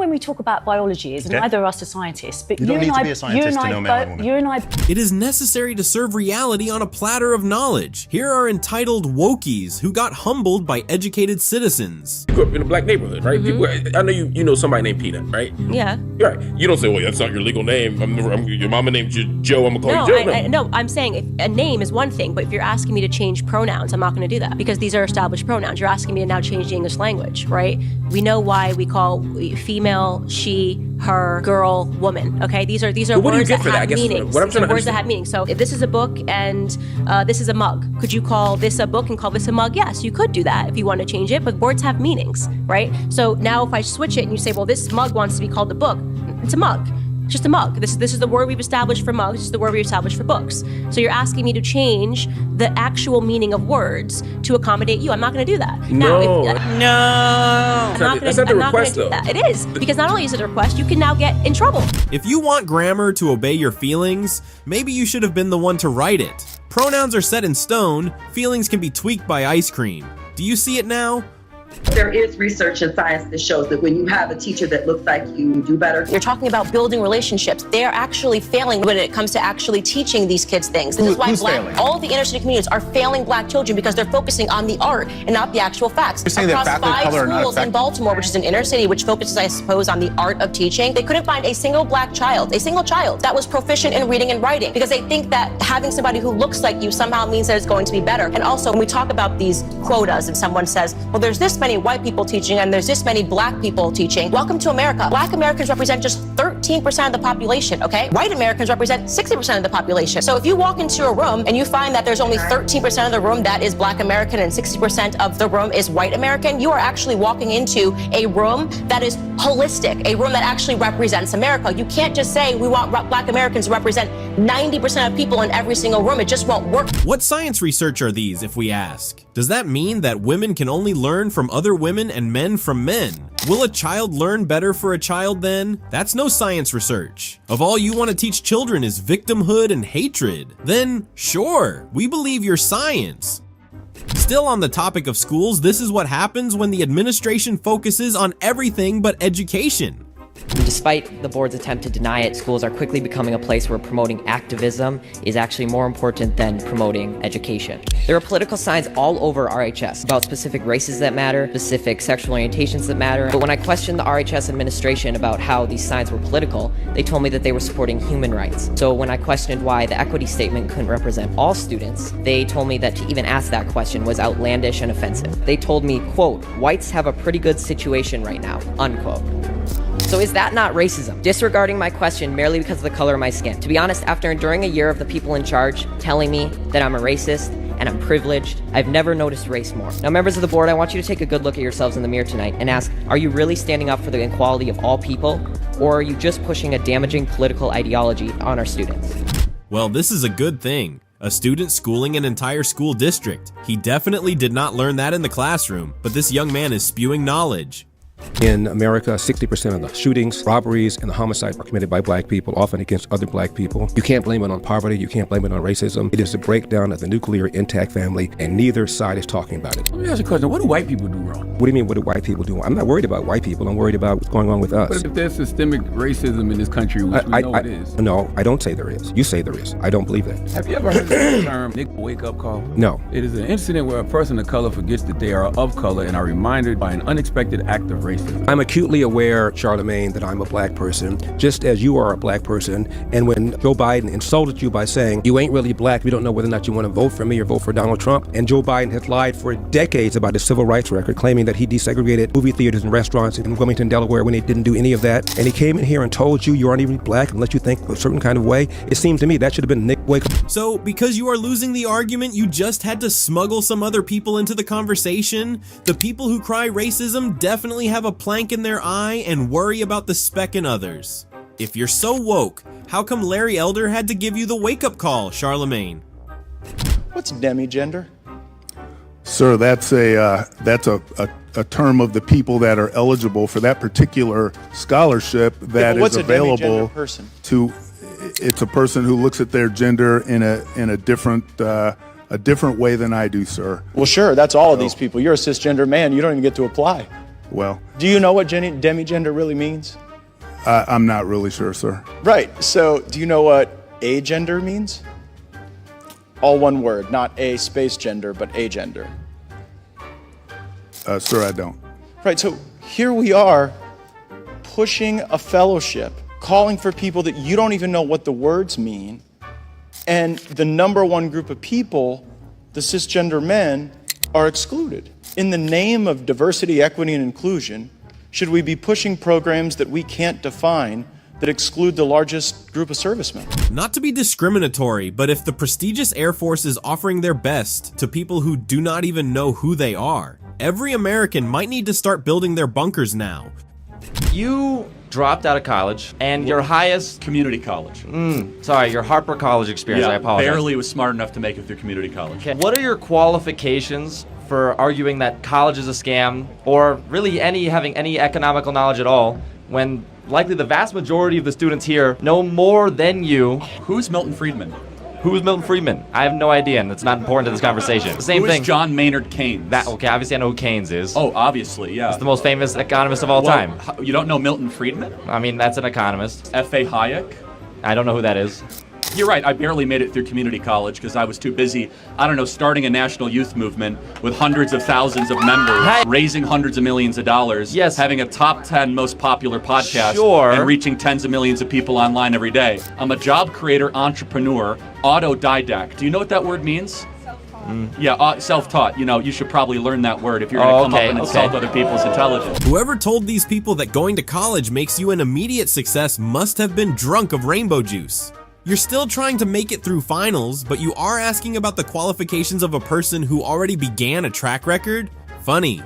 when we talk about biology is, and neither of us are scientists, but you don't need to be a scientist to know male and women. It is necessary to serve reality on a platter of knowledge. Here are entitled Wokies who got humbled by educated citizens. You grew up in a black neighborhood, right? People, I know you know somebody named Peanut, right? Yeah. Right. You don't say, well, that's not your legal name. Your mama named you Joe, I'm gonna call you Joe. No, I'm saying if a name is one thing, but if you're asking me to change pronouns, I'm not gonna do that because these are established pronouns. You're asking me to now change the English language, right? We know why we call female, she, her, girl, woman, okay? These are words that have meanings. Words that have meaning. So if this is a book and this is a mug, could you call this a book and call this a mug? Yes, you could do that if you want to change it, but words have meanings, right? So now if I switch it and you say, well, this mug wants to be called a book, it's a mug. It's just a mug. This is the word we've established for mugs. This is the word we've established for books. So you're asking me to change the actual meaning of words to accommodate you. I'm not going to do that. No. I'm not going to do that. It is, because not only is it a request, you can now get in trouble. If you want grammar to obey your feelings, maybe you should have been the one to write it. Pronouns are set in stone. Feelings can be tweaked by ice cream. Do you see it now? There is research in science that shows that when you have a teacher that looks like you do better. You're talking about building relationships. They're actually failing when it comes to actually teaching these kids things. This is why all of the inner city communities are failing black children because they're focusing on the art and not the actual facts. You're saying Across that faculty of 5 color are not schools in Baltimore, which is an inner city, which focuses, I suppose, on the art of teaching, they couldn't find a single black child, that was proficient in reading and writing because they think that having somebody who looks like you somehow means that it's going to be better. And also, when we talk about these quotas and someone says, well, there's this many white people teaching and there's this many black people teaching. Welcome to America. Black Americans represent just 13% of the population, okay? White Americans represent 60% of the population. So if you walk into a room and you find that there's only 13% of the room that is black American and 60% of the room is white American, you are actually walking into a room that is holistic, a room that actually represents America. You can't just say we want black Americans to represent 90% of people in every single room. It just won't work. What science research are these, if we ask? Does that mean that women can only learn from other women and men from men? Will a child learn better for a child then? That's no science research. If all you want to teach children is victimhood and hatred, then sure, we believe your science. Still on the topic of schools, this is what happens when the administration focuses on everything but education. Despite the board's attempt to deny it, schools are quickly becoming a place where promoting activism is actually more important than promoting education. There are political signs all over RHS about specific races that matter, specific sexual orientations that matter, but when I questioned the RHS administration about how these signs were political, they told me that they were supporting human rights. So when I questioned why the equity statement couldn't represent all students, they told me that to even ask that question was outlandish and offensive. They told me, quote, whites have a pretty good situation right now, unquote. So is that not racism? Disregarding my question merely because of the color of my skin. To be honest, after enduring a year of the people in charge telling me that I'm a racist and I'm privileged, I've never noticed race more. Now, members of the board, I want you to take a good look at yourselves in the mirror tonight and ask, are you really standing up for the equality of all people, or are you just pushing a damaging political ideology on our students? Well, this is a good thing. A student schooling an entire school district. He definitely did not learn that in the classroom, but this young man is spewing knowledge. In America, 60% of the shootings, robberies, and the homicides are committed by black people, often against other black people. You can't blame it on poverty. You can't blame it on racism. It is a breakdown of the nuclear intact family, and neither side is talking about it. Let me ask you a question. What do white people do wrong? What do you mean, what do white people do? I'm not worried about white people. I'm worried about what's going on with us. But if there's systemic racism in this country, which we know it is. No, I don't say there is. You say there is. I don't believe that. Have you ever heard the term Nick wake-up call? No. It is an incident where a person of color forgets that they are of color and are reminded by an unexpected act of racism. I'm acutely aware, Charlemagne, that I'm a black person, just as you are a black person. And when Joe Biden insulted you by saying, you ain't really black, we don't know whether or not you want to vote for me or vote for Donald Trump. And Joe Biden has lied for decades about his civil rights record, claiming that he desegregated movie theaters and restaurants in Wilmington, Delaware, when he didn't do any of that. And he came in here and told you you aren't even black unless you think a certain kind of way. It seemed to me that should have been Nick wake up. So because you are losing the argument, you just had to smuggle some other people into the conversation? The people who cry racism definitely have a plank in their eye and worry about the speck in others. If you're so woke, how come Larry Elder had to give you the wake-up call, Charlemagne? What's demigender? Sir, that's a term of the people that are eligible for that particular scholarship that is available to. It's a person who looks at their gender in a different way than I do, sir. Well, sure, that's all of these people. You're a cisgender man. You don't even get to apply. Well, Do you know what demigender really means? I'm not really sure, sir. Right. So, do you know what agender means? All one word, not a space gender, but agender. Sir, I don't. Right. So here we are pushing a fellowship, calling for people that you don't even know what the words mean. And the number one group of people, the cisgender men, are excluded. In the name of diversity, equity, and inclusion, should we be pushing programs that we can't define that exclude the largest group of servicemen? Not to be discriminatory, but if the prestigious Air Force is offering their best to people who do not even know who they are, every American might need to start building their bunkers now. You dropped out of college, and your highest... Community college. Sorry, your Harper College experience, I apologize. Barely was smart enough to make it through community college. Okay. What are your qualifications for arguing that college is a scam, or really having any economical knowledge at all, when likely the vast majority of the students here know more than you? Who's Milton Friedman? Who's Milton Friedman? I have no idea, and it's not important to this conversation. The same Who thing. is John Maynard Keynes? Okay, obviously I know who Keynes is. Oh, obviously, yeah. He's the most famous economist of all time. You don't know Milton Friedman? I mean, that's an economist. F.A. Hayek? I don't know who that is. You're right, I barely made it through community college because I was too busy, starting a national youth movement with hundreds of thousands of members, raising hundreds of millions of dollars, having a top 10 most popular podcast, and reaching tens of millions of people online every day. I'm a job creator, entrepreneur, autodidact. Do you know what that word means? Yeah, self-taught. You should probably learn that word if you're going to come up and insult other people's intelligence. Whoever told these people that going to college makes you an immediate success must have been drunk of rainbow juice. You're still trying to make it through finals, but you are asking about the qualifications of a person who already began a track record? Funny.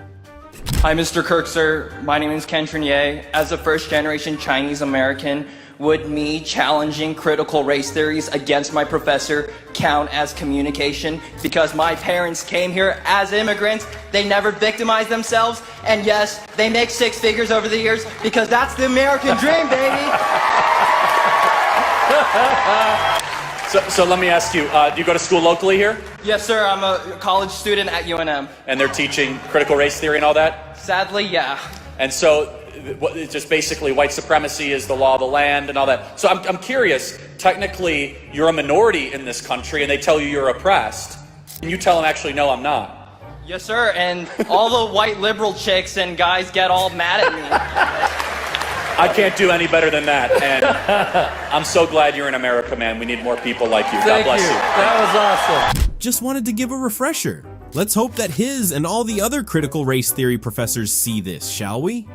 Hi, Mr. Kirk, sir. My name is Ken Trenier. As a first-generation Chinese American, would me challenging critical race theories against my professor count as communication? Because my parents came here as immigrants, they never victimized themselves, and yes, they make six figures over the years because that's the American dream, baby! So let me ask you, do you go to school locally here? Yes, sir. I'm a college student at UNM. And they're teaching critical race theory and all that? Sadly, yeah. And so it's just basically white supremacy is the law of the land and all that. So I'm curious, technically you're a minority in this country and they tell you you're oppressed. And you tell them, actually, no, I'm not. Yes, sir. And all the white liberal chicks and guys get all mad at me. I can't do any better than that, and I'm so glad you're in America, man. We need more people like you. God bless you. That was awesome. Just wanted to give a refresher. Let's hope that his and all the other critical race theory professors see this, shall we?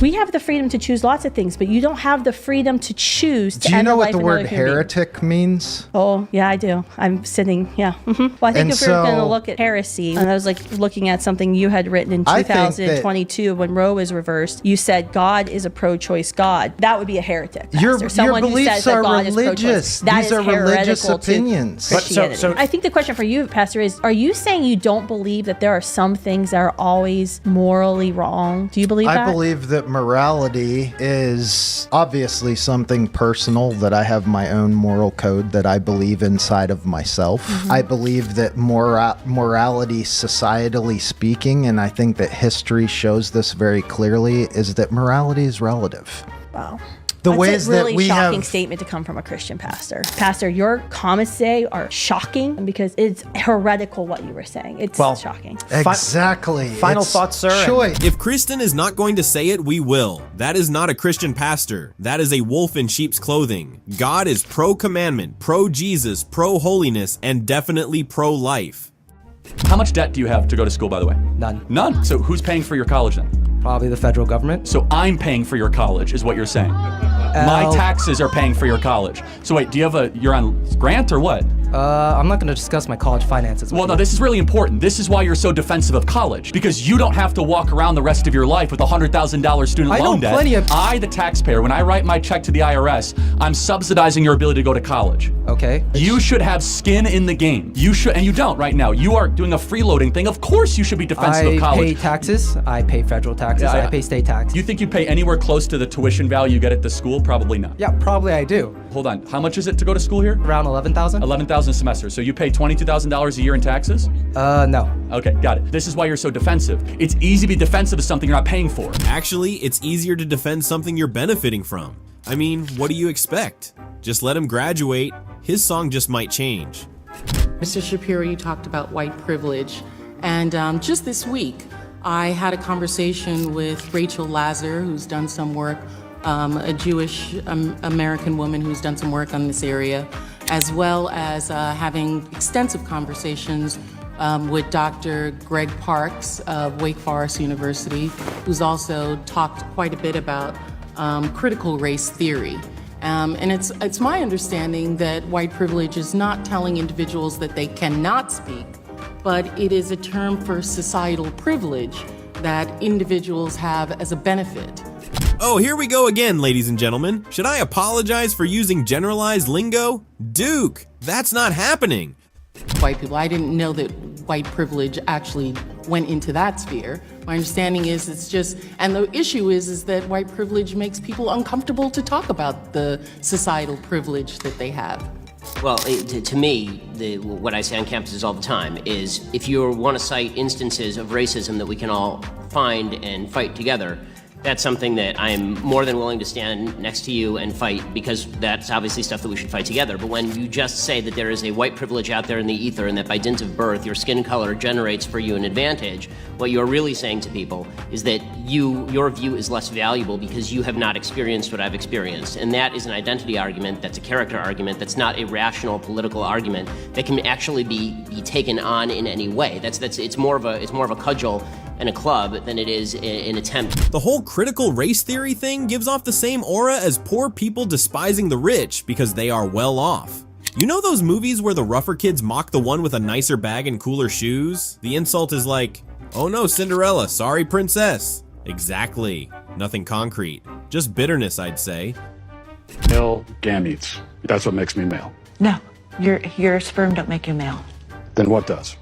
We have the freedom to choose lots of things, but you don't have the freedom to choose to Do you end know the what life the of word another human being. heretic means? Oh, yeah, I do. I'm sitting, yeah. Well, I think And if we were going to so- look at heresy, and I was looking at something you had written in I think that- 2022 when Roe was reversed, you said God is a pro-choice God. That would be a heretic. Your pastor. Someone who beliefs says that are God is pro-choice. religious. That These is are religious heretical to opinions. But Christianity. I think the question for you, Pastor, is: are you saying you don't believe that there are some things that are always morally wrong? Do you believe that? I believe that morality is obviously something personal, that I have my own moral code that I believe inside of myself. I believe that morality, societally speaking, and I think that history shows this very clearly, is that morality is relative. Wow. The That's ways a really that we shocking have statement to come from a Christian pastor. Pastor, your comments today are shocking because it's heretical what you were saying. It's shocking. Exactly. Final thoughts, sir. Choice. If Kristen is not going to say it, we will. That is not a Christian pastor. That is a wolf in sheep's clothing. God is pro-commandment, pro-Jesus, pro-holiness, and definitely pro-life. How much debt do you have to go to school, by the way? None. None? So who's paying for your college then? Probably the federal government. So I'm paying for your college, is what you're saying. My taxes are paying for your college. So wait, you're on grant or what? I'm not going to discuss my college finances. Well, no, this is really important. This is why you're so defensive of college, because you don't have to walk around the rest of your life with a $100,000 student loan debt. I, the taxpayer, when I write my check to the IRS, I'm subsidizing your ability to go to college. Okay. You should have skin in the game. You should, and you don't right now. You are doing a freeloading thing. Of course you should be defensive of college. I pay taxes. I pay federal taxes. I pay state tax. You think you pay anywhere close to the tuition value you get at the school? Probably not. Yeah, probably I do. Hold on. How much is it to go to school here? Around 11,000. 11,000 a semester. So you pay $22,000 a year in taxes? No. Okay, got it. This is why you're so defensive. It's easy to be defensive of something you're not paying for. Actually, it's easier to defend something you're benefiting from. I mean, what do you expect? Just let him graduate. His song just might change. Mr. Shapiro, you talked about white privilege. And just this week, I had a conversation with Rachel Lazar, who's done some work, a Jewish American woman who's done some work on this area, as well as having extensive conversations with Dr. Greg Parks of Wake Forest University, who's also talked quite a bit about critical race theory. And it's my understanding that white privilege is not telling individuals that they cannot speak, but it is a term for societal privilege that individuals have as a benefit. Oh, here we go again, ladies and gentlemen. Should I apologize for using generalized lingo? Duke, that's not happening. White people, I didn't know that white privilege actually went into that sphere. My understanding is it's just, and the issue is that white privilege makes people uncomfortable to talk about the societal privilege that they have. Well, to me, what I say on campuses all the time is if you want to cite instances of racism that we can all find and fight together, that's something that I'm more than willing to stand next to you and fight, because that's obviously stuff that we should fight together. But when you just say that there is a white privilege out there in the ether and that by dint of birth your skin color generates for you an advantage, what you're really saying to people is that your view is less valuable because you have not experienced what I've experienced. And that is an identity argument, that's a character argument, that's not a rational political argument that can actually be taken on in any way. It's more of a cudgel and a club than it is an attempt. The whole critical race theory thing gives off the same aura as poor people despising the rich because they are well off. You know those movies where the rougher kids mock the one with a nicer bag and cooler shoes? The insult is like, oh no, Cinderella, sorry princess. Exactly. Nothing concrete. Just bitterness, I'd say. Male gametes. That's what makes me male. No, your sperm don't make you male. Then what does?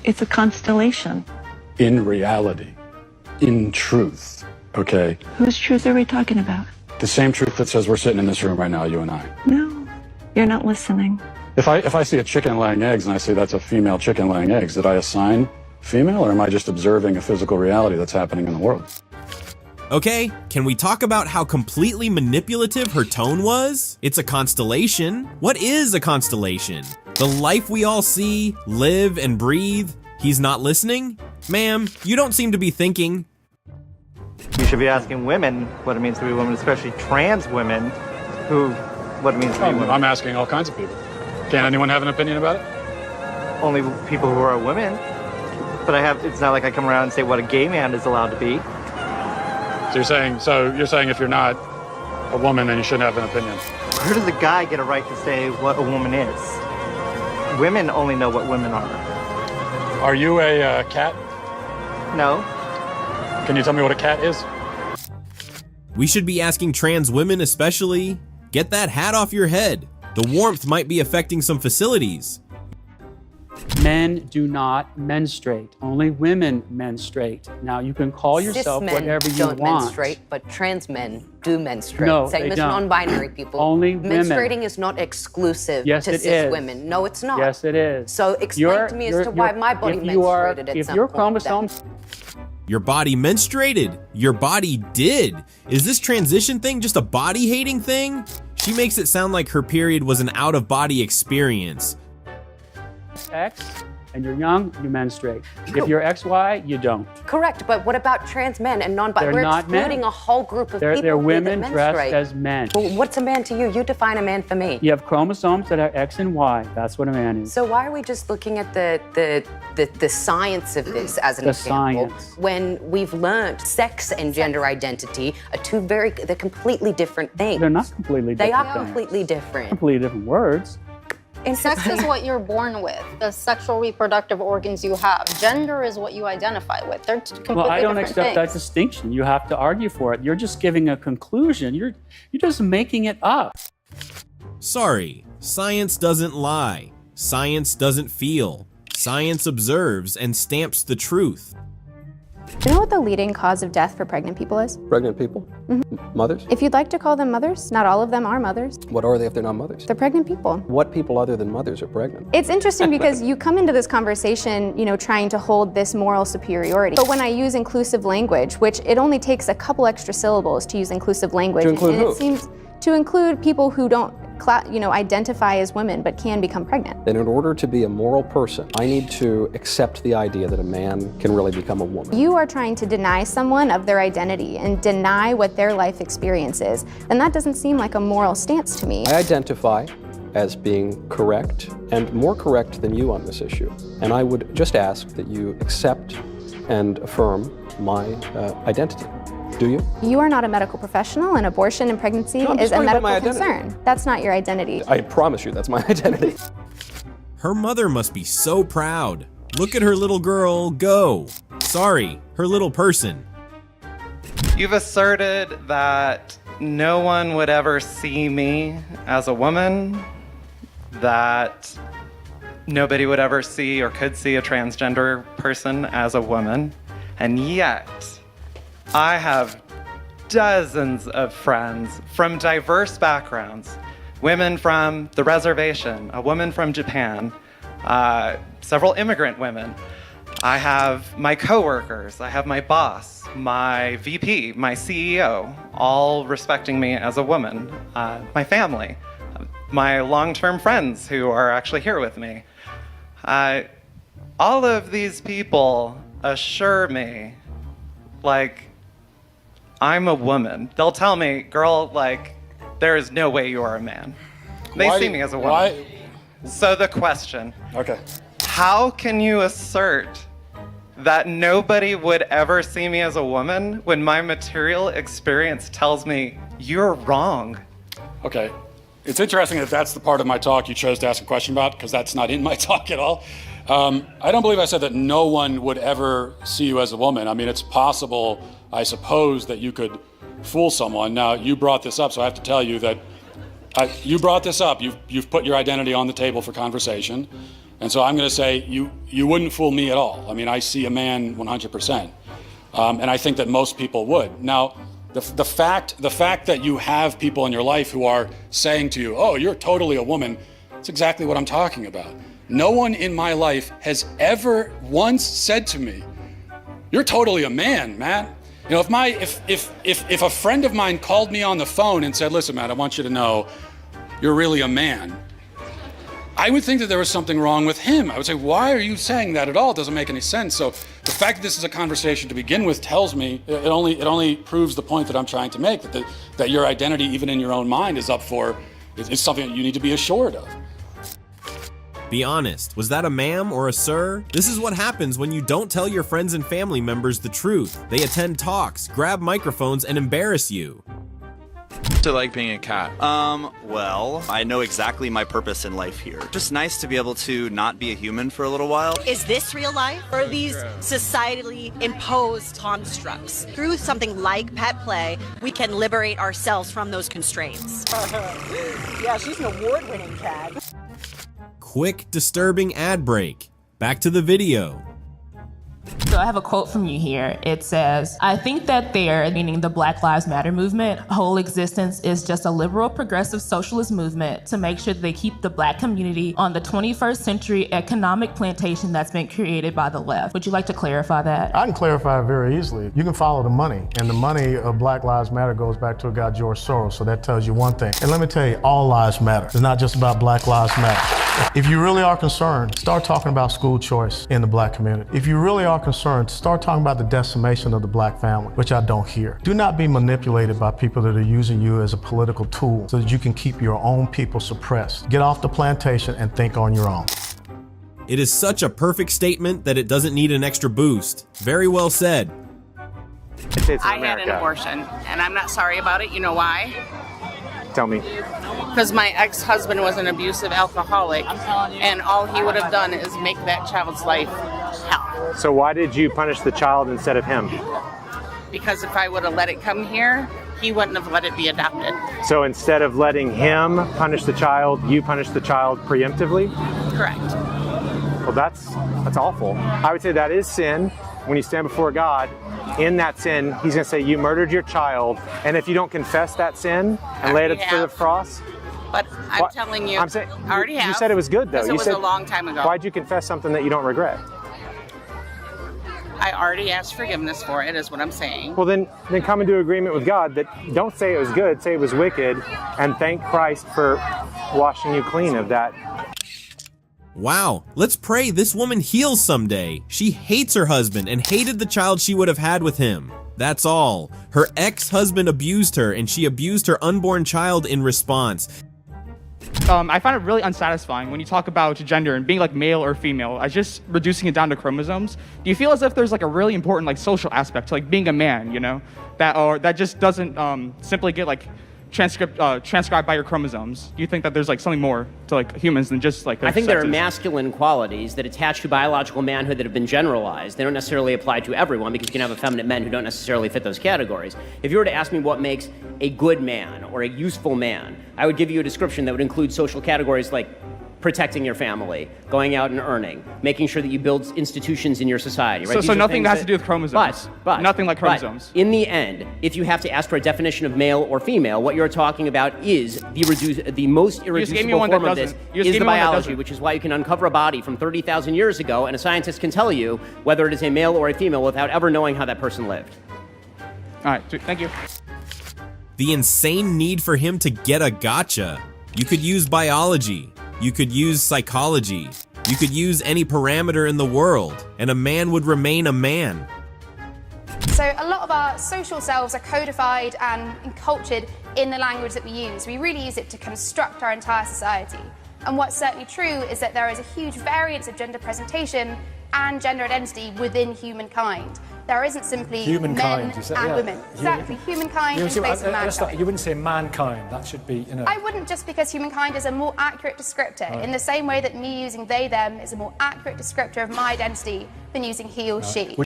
It's a constellation. In reality, in truth, okay? Whose truth are we talking about? The same truth that says we're sitting in this room right now, you and I. No, you're not listening. If I see a chicken laying eggs and I say that's a female chicken laying eggs, did I assign female, or am I just observing a physical reality that's happening in the world? Okay, can we talk about how completely manipulative her tone was? It's a constellation. What is a constellation? The life we all see, live, and breathe? He's not listening? Ma'am, you don't seem to be thinking. You should be asking women what it means to be a woman, especially trans women, what it means to be a woman. I'm asking all kinds of people. Can anyone have an opinion about it? Only people who are women. But it's not like I come around and say what a gay man is allowed to be. So you're saying if you're not a woman, then you shouldn't have an opinion. Where does a guy get a right to say what a woman is? Women only know what women are. Are you a cat? No. Can you tell me what a cat is? We should be asking trans women especially, get that hat off your head. The warmth might be affecting some facilities. Men do not menstruate. Only women menstruate. Now, you can call yourself whatever you want. Don't menstruate, but trans men do menstruate. No, Same they as don't. non-binary people. Only women. Menstruating is not exclusive Yes, to it cis is. women. No, it's not. Yes, it is. So explain to me as to why my body menstruated at if some your point. chromosomes. Your body menstruated. Your body did. Is this transition thing just a body hating thing? She makes it sound like her period was an out of body experience. X and you're young, you menstruate. If you're XY, you don't. Correct, but what about trans men and non-binary? They're We're not excluding men. a whole group of people They're here women that dressed menstruate. as men. Well, what's a man to you? You define a man for me. You have chromosomes that are X and Y. That's what a man is. So why are we just looking at the science of this as an The example science. when we've learned sex and gender identity are they're completely different things. They're not completely different They are things. completely different. Completely different words. And sex is what you're born with, the sexual reproductive organs you have. Gender is what you identify with. They're completely Well, I don't different accept that things. distinction. You have to argue for it. You're just giving a conclusion. You're just making it up. Sorry, science doesn't lie. Science doesn't feel. Science observes and stamps the truth. Do you know what the leading cause of death for pregnant people is? Pregnant people? mothers? If you'd like to call them mothers, not all of them are mothers. What are they if they're not mothers? They're pregnant people. What people other than mothers are pregnant? It's interesting because you come into this conversation, trying to hold this moral superiority. But when I use inclusive language, which it only takes a couple extra syllables to use inclusive language. To include and who? It seems to include people who don't identify as women but can become pregnant. Then in order to be a moral person, I need to accept the idea that a man can really become a woman. You are trying to deny someone of their identity and deny what their life experience is. And that doesn't seem like a moral stance to me. I identify as being correct and more correct than you on this issue. And I would just ask that you accept and affirm my identity. Do you? You are not a medical professional, and abortion and pregnancy is a medical concern. That's not your identity. I promise you, that's my identity. Her mother must be so proud. Look at her little girl go. Sorry, her little person. You've asserted that no one would ever see me as a woman, that nobody would ever see or could see a transgender person as a woman, and yet I have dozens of friends from diverse backgrounds, women from the reservation, a woman from Japan, several immigrant women. I have my coworkers, I have my boss, my VP, my CEO, all respecting me as a woman, my family, my long-term friends who are actually here with me. All of these people assure me, I'm a woman. They'll tell me, girl, there is no way you are a man. They see me as a woman. So the question, how can you assert that nobody would ever see me as a woman when my material experience tells me you're wrong? Okay. It's interesting that that's the part of my talk you chose to ask a question about, because that's not in my talk at all. I don't believe I said that no one would ever see you as a woman. I mean, it's possible, I suppose, that you could fool someone. Now, you brought this up, so I have to tell you that you brought this up. You've put your identity on the table for conversation. And so I'm going to say you wouldn't fool me at all. I mean, I see a man 100%. And I think that most people would. Now, the fact that you have people in your life who are saying to you, oh, you're totally a woman, that's exactly what I'm talking about. No one in my life has ever once said to me, you're totally a man, Matt. You know, if a friend of mine called me on the phone and said, listen, Matt, I want you to know you're really a man, I would think that there was something wrong with him. I would say, why are you saying that at all? It doesn't make any sense. So the fact that this is a conversation to begin with tells me, it only proves the point that I'm trying to make, that your identity, even in your own mind, is up for, is something that you need to be assured of. Be honest, was that a ma'am or a sir? This is what happens when you don't tell your friends and family members the truth. They attend talks, grab microphones, and embarrass you. To like being a cat? Well, I know exactly my purpose in life here. Just nice to be able to not be a human for a little while. Is this real life, or are these societally imposed constructs? Through something like pet play, we can liberate ourselves from those constraints. Yeah, she's an award-winning cat. Quick, disturbing ad break. Back to the video. So I have a quote from you here. It says, I think that their, meaning the Black Lives Matter movement, whole existence is just a liberal progressive socialist movement to make sure that they keep the black community on the 21st century economic plantation that's been created by the left. Would you like to clarify that? I can clarify it very easily. You can follow the money, and the money of Black Lives Matter goes back to a guy, George Soros, so that tells you one thing. And let me tell you, all lives matter. It's not just about Black Lives Matter. If you really are concerned, start talking about school choice in the black community. If you really are concerned, start talking about the decimation of the black family, which I don't hear. Do not be manipulated by people that are using you as a political tool so that you can keep your own people suppressed. Get off the plantation and think on your own. It is such a perfect statement that it doesn't need an extra boost. Very well said. I had an abortion, and I'm not sorry about it. You know why? Tell me. Because my ex-husband was an abusive alcoholic, and all he would have done is make that child's life hell. So why did you punish the child instead of him? Because if I would have let it come here, he wouldn't have let it be adopted. So instead of letting him punish the child, you punish the child preemptively? Correct. Well, that's awful. I would say that is sin. when you stand before God, in that sin, he's going to say, you murdered your child. And if you don't confess that sin and lay it at the foot of the cross. But I'm telling you, I'm saying, I already have. You said it was good, though. Because it was a long time ago. Why'd you confess something that you don't regret? I already asked forgiveness for it, is what I'm saying. Well, then come into agreement with God that don't say it was good, say it was wicked, and thank Christ for washing you clean of that. Wow, let's pray this woman heals someday. She hates her husband and hated the child she would have had with him. That's all. Her ex-husband abused her, and she abused her unborn child in response. I find it really unsatisfying when you talk about gender and being like male or female as just reducing it down to chromosomes. Do you feel as if there's like a really important like social aspect to like being a man, you know, that just doesn't simply get like transcribed by your chromosomes? Do you think that there's like something more to like humans than just like their I think there are sexes? masculine qualities that attach to biological manhood that have been generalized. They don't necessarily apply to everyone because you can have effeminate men who don't necessarily fit those categories. If you were to ask me what makes a good man or a useful man, I would give you a description that would include social categories like protecting your family, going out and earning, making sure that you build institutions in your society. Right? So nothing that has to do with chromosomes. But nothing like chromosomes. But in the end, if you have to ask for a definition of male or female, what you're talking about is the most irreducible form of this is the biology, which is why you can uncover a body from 30,000 years ago, and a scientist can tell you whether it is a male or a female without ever knowing how that person lived. All right, thank you. The insane need for him to get a gotcha. You could use biology. You could use psychology. You could use any parameter in the world, and a man would remain a man. So a lot of our social selves are codified and encultured in the language that we use. We really use it to construct our entire society. And what's certainly true is that there is a huge variance of gender presentation and gender identity within humankind. There isn't simply humankind, men and women. Exactly, humankind in space of mankind. You wouldn't say mankind, that should be, you know. I wouldn't, just because humankind is a more accurate descriptor, in the same way that me using they, them is a more accurate descriptor of my identity than using he or she.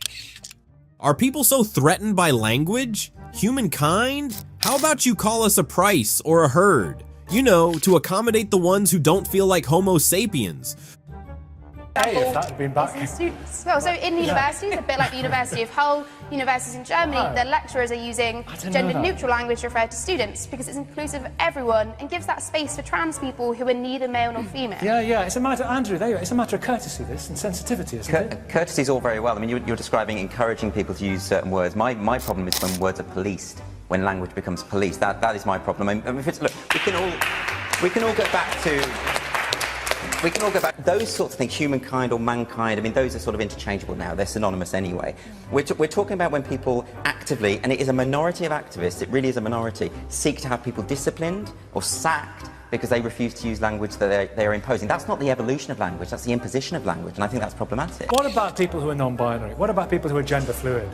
Are people so threatened by language? Humankind? How about you call us a price or a herd? You know, to accommodate the ones who don't feel like Homo sapiens. Hey, if that had been back. Well, so in universities, a bit like the University of Hull, universities in Germany, their lecturers are using gender-neutral language to refer to students because it's inclusive of everyone and gives that space for trans people who are neither male nor female. Yeah, it's a matter, Andrew, it's a matter of courtesy, this, and sensitivity, isn't it? Courtesy's all very well. I mean, you're describing encouraging people to use certain words. My problem is when words are policed, when language becomes policed. That is my problem. I mean, look, we can all get back to. We can all go back. Those sorts of things, humankind or mankind, I mean, those are sort of interchangeable now. They're synonymous anyway. We're talking about when people actively, and it is a minority of activists, it really is a minority, seek to have people disciplined or sacked because they refuse to use language that they are imposing. That's not the evolution of language, that's the imposition of language, and I think that's problematic. What about people who are non-binary? What about people who are gender fluid?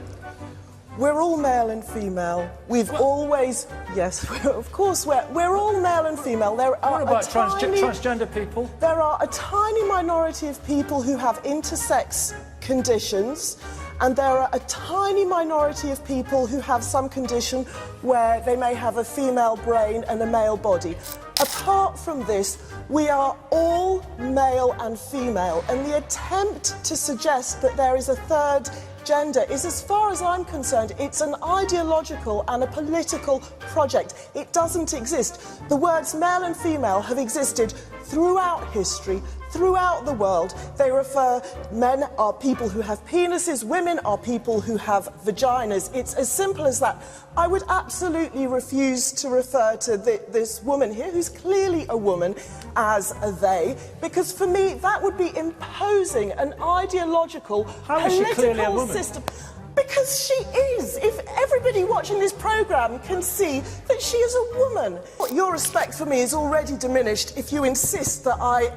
We're all male and female. We've always, yes, of course, we're all male and female. There are what about transgender people? There are a tiny minority of people who have intersex conditions, and there are a tiny minority of people who have some condition where they may have a female brain and a male body. Apart from this, we are all male and female, and the attempt to suggest that there is a third gender is, as far as I'm concerned, it's an ideological and a political project. It doesn't exist. The words male and female have existed throughout history, throughout the world. They refer, men are people who have penises, women are people who have vaginas. It's as simple as that. I would absolutely refuse to refer to this woman here, who's clearly a woman, as a they, because for me that would be imposing an ideological, political system. Because she is. If everybody watching this programme can see that she is a woman. Your respect for me is already diminished if you insist that I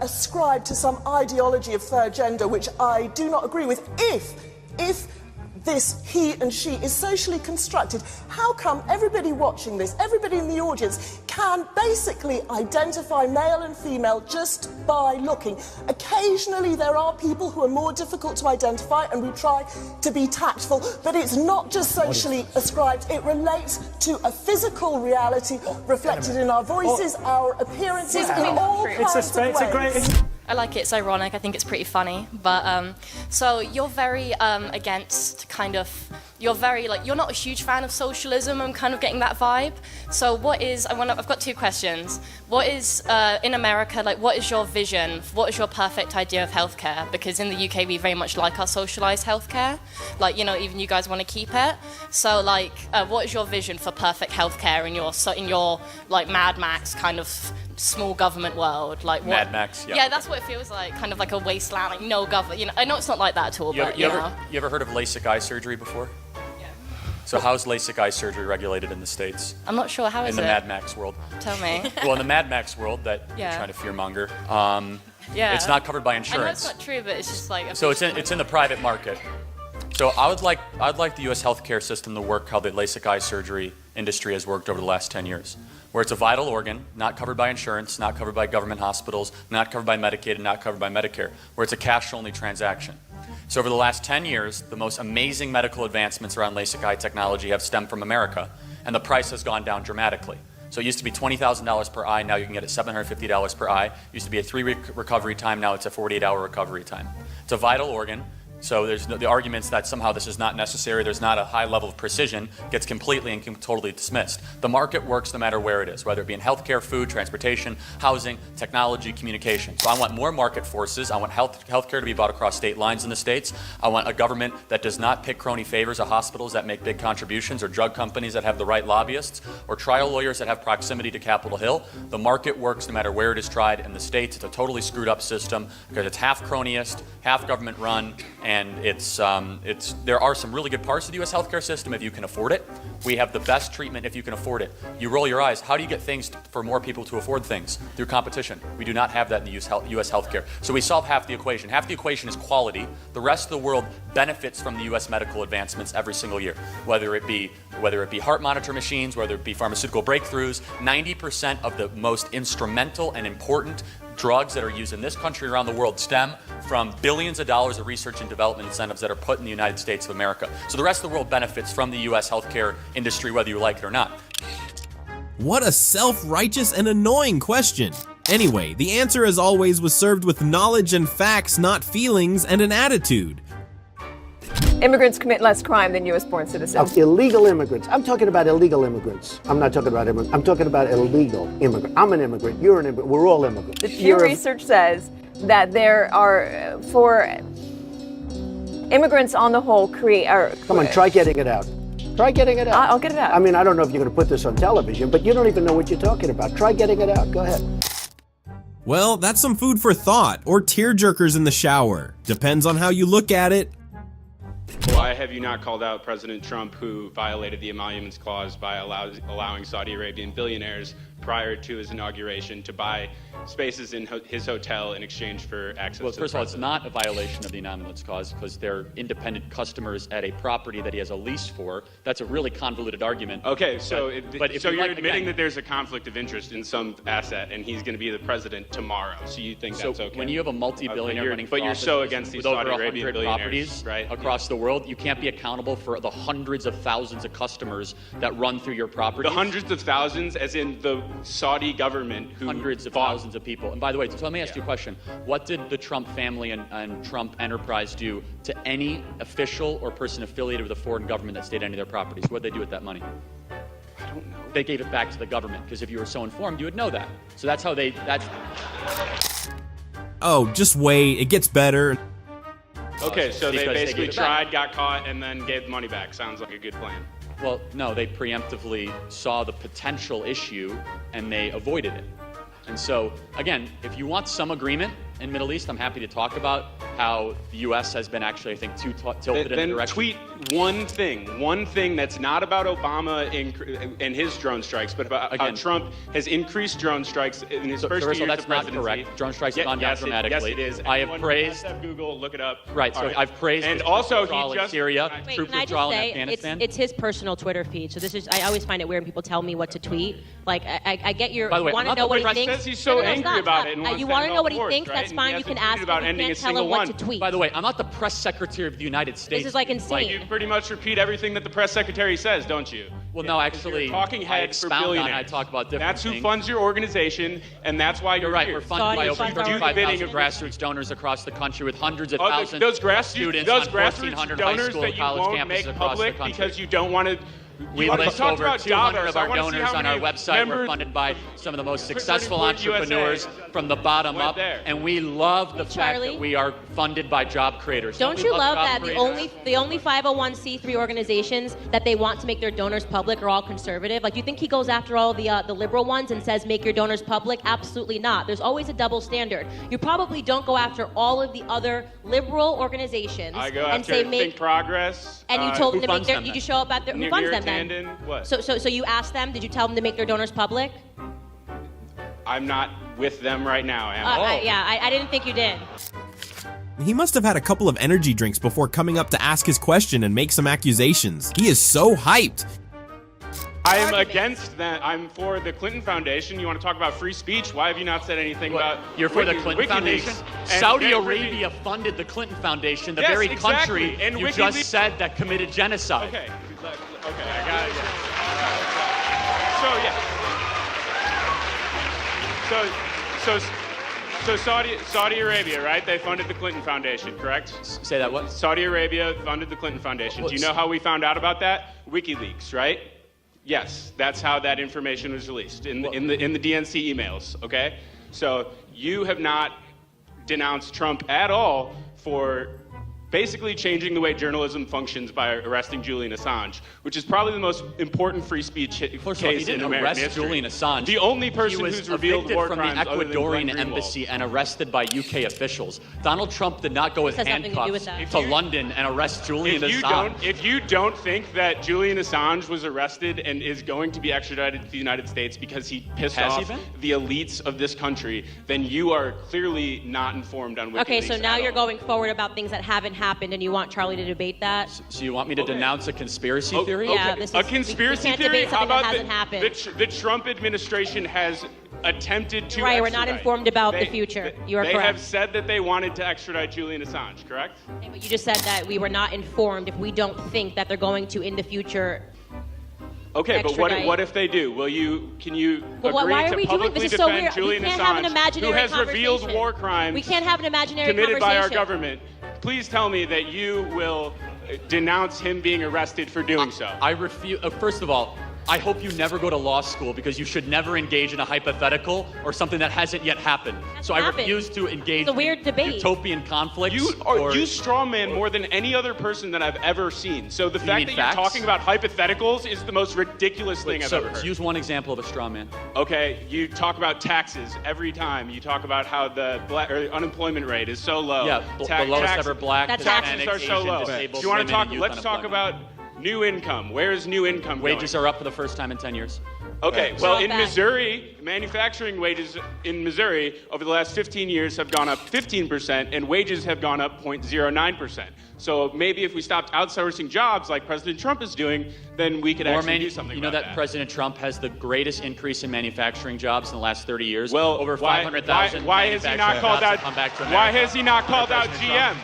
ascribe to some ideology of third gender, which I do not agree with. If this he and she is socially constructed, how come everybody watching this, everybody in the audience, can basically identify male and female just by looking? Occasionally there are people who are more difficult to identify, and we try to be tactful, but it's not just socially ascribed, it relates to a physical reality reflected in our voices, our appearances, in all kinds of ways. I like it. It's ironic. I think it's pretty funny. But so you're very against kind of. You're very you're not a huge fan of socialism. I'm kind of getting that vibe. So I've got two questions. What is in America what is your vision? What is your perfect idea of healthcare? Because in the UK we very much like our socialized healthcare. Even you guys want to keep it. So what is your vision for perfect healthcare in your Mad Max kind of small government world? Mad Max. Yeah. Yeah, that's what it feels like. Kind of like a wasteland, no government. I know it's not like that at all. You ever heard of LASIK eye surgery before? So how's LASIK eye surgery regulated in the States? I'm not sure. How is it? In the Mad Max world. Tell me. Well, in the Mad Max world that you're trying to fearmonger, it's not covered by insurance. I know it's not true, but it's just So it's in the private market. So I'd like the U.S. healthcare system to work how the LASIK eye surgery industry has worked over the last 10 years, where it's a vital organ, not covered by insurance, not covered by government hospitals, not covered by Medicaid, and not covered by Medicare, where it's a cash-only transaction. So over the last 10 years, the most amazing medical advancements around LASIK eye technology have stemmed from America, and the price has gone down dramatically. So it used to be $20,000 per eye, now you can get it $750 per eye. It used to be a 3-week recovery time, now it's a 48-hour recovery time. It's a vital organ. So there's the arguments that somehow this is not necessary, there's not a high level of precision, gets completely and totally dismissed. The market works no matter where it is, whether it be in healthcare, food, transportation, housing, technology, communication. So I want more market forces. I want healthcare to be bought across state lines in the states. I want a government that does not pick crony favors of hospitals that make big contributions, or drug companies that have the right lobbyists, or trial lawyers that have proximity to Capitol Hill. The market works no matter where it is tried. In the states, it's a totally screwed up system because it's half cronyist, half government run, and there are some really good parts of the U.S. healthcare system if you can afford it. We have the best treatment if you can afford it. You roll your eyes. How do you get things for more people to afford things? Through competition. We do not have that in the U.S. healthcare. So we solve half the equation. Half the equation is quality. The rest of the world benefits from the U.S. medical advancements every single year. Whether it be heart monitor machines, whether it be pharmaceutical breakthroughs, 90% of the most instrumental and important drugs that are used in this country around the world stem from billions of dollars of research and development incentives that are put in the United States of America. So the rest of the world benefits from the U.S. healthcare industry, whether you like it or not. What a self-righteous and annoying question. Anyway, the answer as always was served with knowledge and facts, not feelings and an attitude. Immigrants commit less crime than U.S.-born citizens. Illegal immigrants. I'm talking about illegal immigrants. I'm not talking about immigrants. I'm talking about illegal immigrants. I'm an immigrant. You're an immigrant. We're all immigrants. The Pew Research says that there are, for immigrants on the whole, Come on, try getting it out. Try getting it out. I'll get it out. I mean, I don't know if you're going to put this on television, but you don't even know what you're talking about. Try getting it out. Go ahead. Well, that's some food for thought, or tearjerkers in the shower. Depends on how you look at it. Why have you not called out President Trump, who violated the Emoluments Clause by allowing Saudi Arabian billionaires prior to his inauguration to buy spaces in his hotel in exchange for access to the First of all, it's not a violation of the Emoluments Clause because they're independent customers at a property that he has a lease for. That's a really convoluted argument. Okay, so you're admitting again, that there's a conflict of interest in some asset, and he's going to be the president tomorrow. So you think that's okay? When you have a multi-billionaire running for but you're so against these with Saudi over Arabian 100 billionaires, properties right? across the world, you can't be accountable for the hundreds of thousands of customers that run through your property. The hundreds of thousands, as in the Saudi government who hundreds of thousands of people. And by the way, so let me ask you a question. What did the Trump family and Trump enterprise do to any official or person affiliated with a foreign government that stayed at any of their properties? What did they do with that money? I don't know. They gave it back to the government, because if you were so informed, you would know that. So that's how Oh, just wait. It gets better. Okay, so they basically gave it tried, back. got caught, and then gave the money back. Sounds like a good plan. Well, no, they preemptively saw the potential issue and they avoided it. And so, again, if you want some agreement in Middle East, I'm happy to talk about how the U.S. has been actually, I think, too tilted in the direction. Tweet one thing that's not about Obama and his drone strikes, but about how Trump has increased drone strikes in his first year that's of presidency. not correct. Drone strikes have gone down dramatically. Yes, it is. I have praised. Google, look it up. Right. So I've praised. And also, he just Syria, troop withdrawal in Afghanistan. It's his personal Twitter feed. So this is. I always find it weird when people tell me what to tweet. Like I get your. By the way, you want to know what he thinks. Says he's so angry about it. You want to know what he thinks? That's that's fine. You can ask him. about You ending can't a tell single him what one. to tweet. By the way, I'm not the press secretary of the United States. This is like insane. You pretty much repeat everything that the press secretary says, don't you? Well, no, actually, You're a talking I head for expound on it. billionaires. I talk about different That's who things. funds your organization, and that's why You're right. here. We're funded by over funds our 35,000 organization. grassroots donors across the country with hundreds of Oh, thousands those of students on grassroots 1,400 high donors school that and you college won't campuses make across the public country. because you don't want to. We list over 200 of our donors on our website. We're members funded by some of the most successful Turning Point entrepreneurs USA from the bottom went up, there. and we love the fact Charlie? that we are funded by job creators. Don't we you love job that creators? the only 501c3 organizations that they want to make their donors public are all conservative? Like, do you think he goes after all the liberal ones and says make your donors public? Absolutely not. There's always a double standard. You probably don't go after all of the other liberal organizations I go and after say Think Progress. And you told them to make their. them You then? just show up at their. Who funds them then? Tandon, what? So you asked them? Did you tell them to make their donors public? I'm not with them right now, am I didn't think you did. He must have had a couple of energy drinks before coming up to ask his question and make some accusations. He is so hyped. I am against that. I'm for the Clinton Foundation. You want to talk about free speech? Why have you not said anything about You're for the Clinton WikiLeaks Foundation? and Saudi get Arabia funded the Clinton Foundation, the Yes, very exactly. country And you WikiLeaks- just said that committed genocide. Okay, I got it. So Saudi Arabia, right? They funded the Clinton Foundation, correct? Say that what? Saudi Arabia funded the Clinton Foundation. Do you know how we found out about that? WikiLeaks, right? Yes, that's how that information was released in the DNC emails. Okay, so you have not denounced Trump at all for basically changing the way journalism functions by arresting Julian Assange, which is probably the most important free speech case He didn't in American arrest history. Julian Assange. The only person he was who's revealed evicted war from crimes the other than Glenn Ecuadorian Greenwald. embassy and arrested by UK officials. Donald Trump did not go with This has nothing to do with handcuffs that. to London and arrest Julian Assange. If you don't think that Julian Assange was arrested and is going to be extradited to the United States because he pissed Has he off been? the elites of this country, then you are clearly not informed on WikiLeaks. Okay, so now at you're all. going forward about things that haven't happened, and you want Charlie to debate that? So you want me to denounce a conspiracy theory? Yeah, this is, A conspiracy we can't theory? debate How something that about hasn't happened. the Trump administration has attempted to Right, we're not extradite. informed about the future. You are They correct. have said that they wanted to extradite Julian Assange, correct? Okay, but you just said that we were not informed if we don't think that they're going to in the future. Okay, but Extradite. what if they do? Can you Well, agree why to are we doing publicly this? Is so defend weird. Julian We can't Assange, have an imaginary who has revealed conversation. war crimes We can't have an imaginary committed by our conversation. government? Please tell me that you will denounce him being arrested for doing so. I refuse. First of all, I hope you never go to law school because you should never engage in a hypothetical or something that hasn't yet happened. So I happened. refuse to engage It's a weird in debate. utopian conflicts. You strawman more than any other person that I've ever seen. So the fact mean that facts? you're talking about hypertheticals is the most ridiculous thing I've ever heard. Use one example of a straw man. Okay, you talk about taxes every time. You talk about how the unemployment rate is so low. Yeah, the lowest ever black, taxes Hispanic, are so Asian, low. disabled Do you want women to talk? and youth Let's talk about new income. Where is new income Wages going? are up for the first time in 10 years. Okay, well, Not in bad. Missouri, manufacturing wages in Missouri over the last 15 years have gone up 15%, and wages have gone up 0.09%. So maybe if we stopped outsourcing jobs like President Trump is doing, then we could actually do something You know about that President Trump has the greatest increase in manufacturing jobs in the last 30 years. Well, over why- 500,000 why has he not manufacturing called jobs out? have come back to Why America has he not under called out President GM? Trump.